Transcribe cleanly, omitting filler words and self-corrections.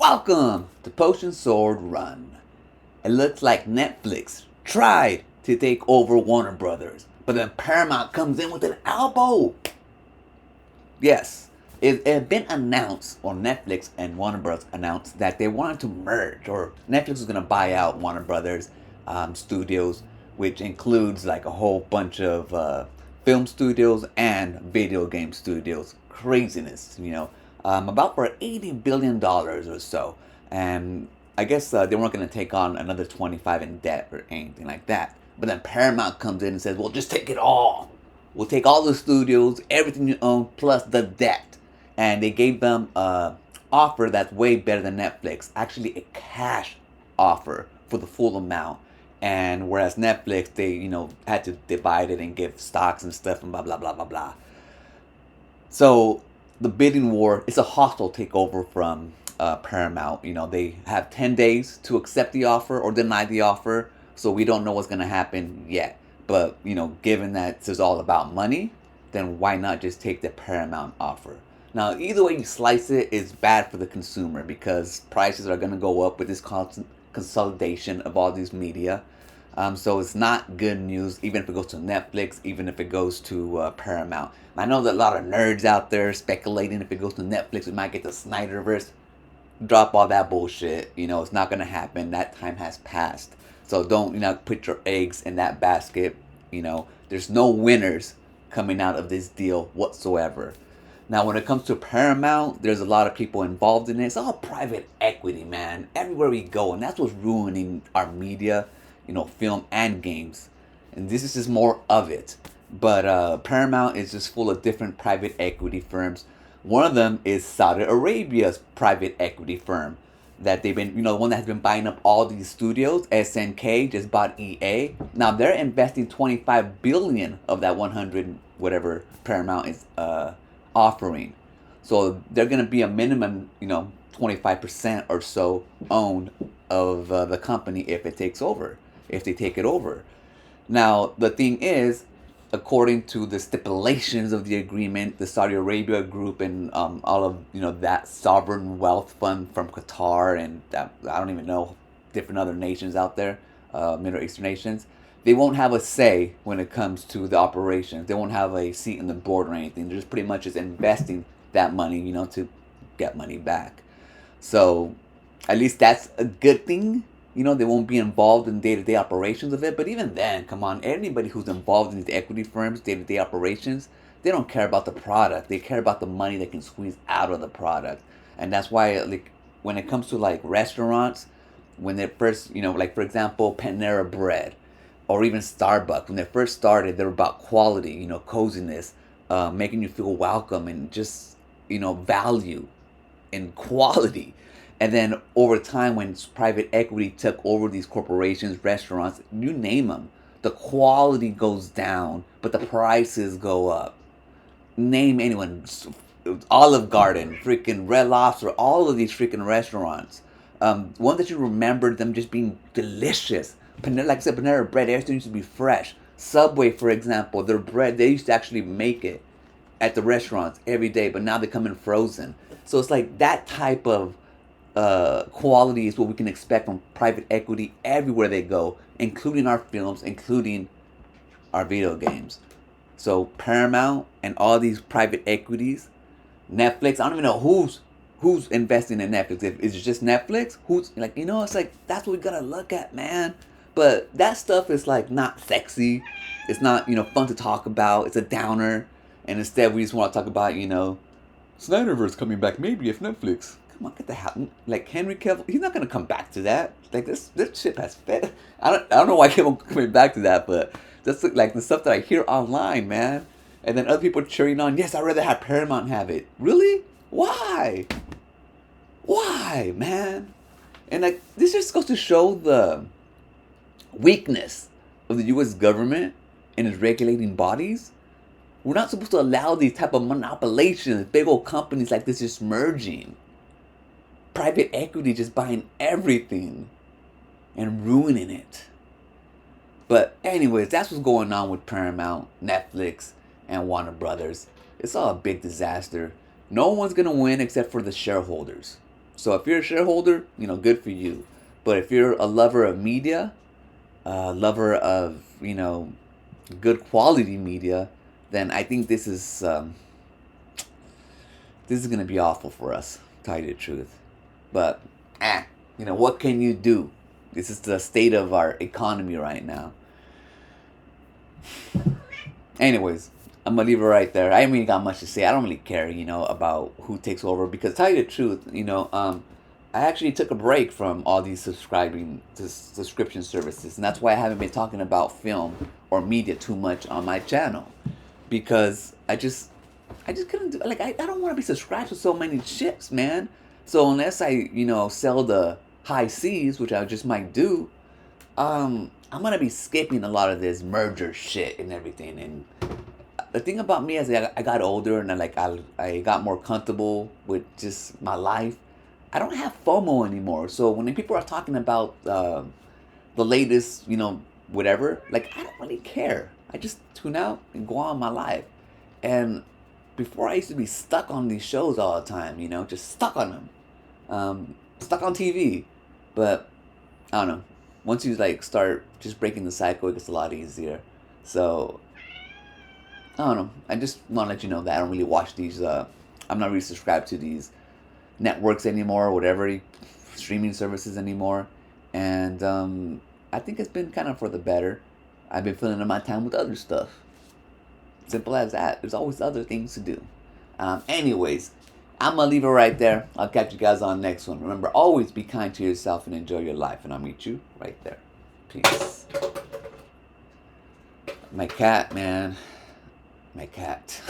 Welcome to Potion Sword Run. It looks like Netflix tried to take over Warner Brothers, but then Paramount comes in with an elbow. Yes, it had been announced, or Netflix and Warner Bros. Announced that they wanted to merge, or Netflix was going to buy out Warner Brothers studios, which includes like a whole bunch of film studios and video game studios. Craziness, about for $80 billion or so. And I guess they weren't going to take on another 25 in debt or anything like that. But then Paramount comes in and says, well, just take it all. We'll take all the studios, everything you own, plus the debt. And they gave them a offer that's way better than Netflix. Actually, a cash offer for the full amount. And whereas Netflix, they, had to divide it and give stocks and stuff and blah, blah, blah, blah, blah. So the bidding war, it's a hostile takeover from Paramount. They have 10 days to accept the offer or deny the offer. So we don't know what's going to happen yet. But, given that it's all about money, then why not just take the Paramount offer? Now, either way you slice it, it's bad for the consumer because prices are going to go up with this constant consolidation of all these media. So it's not good news, even if it goes to Netflix, even if it goes to Paramount. I know that a lot of nerds out there speculating if it goes to Netflix, we might get the Snyderverse. Drop all that bullshit. It's not going to happen. That time has passed. So don't, put your eggs in that basket. There's no winners coming out of this deal whatsoever. Now, when it comes to Paramount, there's a lot of people involved in it. It's all private equity, man. Everywhere we go. And that's what's ruining our media, film and games. And this is just more of it. But Paramount is just full of different private equity firms. One of them is Saudi Arabia's private equity firm that they've been, the one that has been buying up all these studios. SNK just bought EA. Now they're investing 25 billion of that 100 whatever Paramount is offering. So they're going to be a minimum, 25% or so owned of the company if it takes over, if they take it over. Now the thing is, according to the stipulations of the agreement, the Saudi Arabia group and all of that sovereign wealth fund from Qatar and I don't even know different other nations out there, Middle Eastern nations, they won't have a say when it comes to the operations. They won't have a seat in the board or anything. They're just pretty much just investing that money, to get money back. So at least that's a good thing. They won't be involved in day-to-day operations of it. But even then, come on, anybody who's involved in these equity firms, day-to-day operations, they don't care about the product. They care about the money they can squeeze out of the product. And that's why, like, when it comes to, like, restaurants, when they first, like, for example, Panera Bread or even Starbucks, when they first started, they were about quality, coziness, making you feel welcome and just, value and quality. And then over time, when private equity took over these corporations, restaurants, you name them, the quality goes down, but the prices go up. Name anyone, Olive Garden, freaking Red Lobster, all of these freaking restaurants. One that you remember them just being delicious. Like I said, Panera Bread, everything used to be fresh. Subway, for example, their bread, they used to actually make it at the restaurants every day, but now they come in frozen. So it's like that type of quality is what we can expect from private equity everywhere they go, including our films, including our video games. So Paramount and all these private equities, Netflix, I don't even know who's investing in Netflix. If it's just Netflix, who's like, it's like that's what we gotta look at, man. But that stuff is like not sexy. It's not, fun to talk about. It's a downer. And instead we just want to talk about, Snyderverse coming back maybe if Netflix. Come on, get the hell. Like Henry Cavill, he's not gonna come back to that. Like this ship has fit. I don't know why I keep coming back to that, but that's like the stuff that I hear online, man. And then other people cheering on. Yes, I'd rather have Paramount have it. Really? Why? Why, man? And like this just goes to show the weakness of the U.S. government and its regulating bodies. We're not supposed to allow these type of monopolizations, big old companies like this just merging. Private equity just buying everything and ruining it. But anyways, that's what's going on with Paramount, Netflix, and Warner Brothers. It's all a big disaster. No one's going to win except for the shareholders. So if you're a shareholder, good for you. But if you're a lover of media, lover of good quality media, then I think this is gonna be awful for us. To tell you the truth, but what can you do? This is the state of our economy right now. Anyways, I'm gonna leave it right there. I ain't really got much to say. I don't really care, about who takes over because, to tell you the truth, I actually took a break from all these subscription services, and that's why I haven't been talking about film or media too much on my channel, because I just couldn't do like I don't want to be subscribed to so many ships, man. So unless I sell the high seas, which I just might do, I'm gonna be skipping a lot of this merger shit and everything. And the thing about me is I got older and I got more comfortable with just my life. I don't have FOMO anymore. So when people are talking about the latest, whatever, like I don't really care. I just tune out and go on my life. And before I used to be stuck on these shows all the time, just stuck on them, stuck on TV. But I don't know. Once you start just breaking the cycle, it gets a lot easier. So I don't know. I just want to let you know that I don't really watch these. I'm not really subscribed to these networks anymore, or whatever streaming services anymore. And I think it's been kind of for the better. I've been filling in my time with other stuff. Simple as that. There's always other things to do. Anyways, I'm going to leave it right there. I'll catch you guys on the next one. Remember, always be kind to yourself and enjoy your life. And I'll meet you right there. Peace. My cat, man. My cat.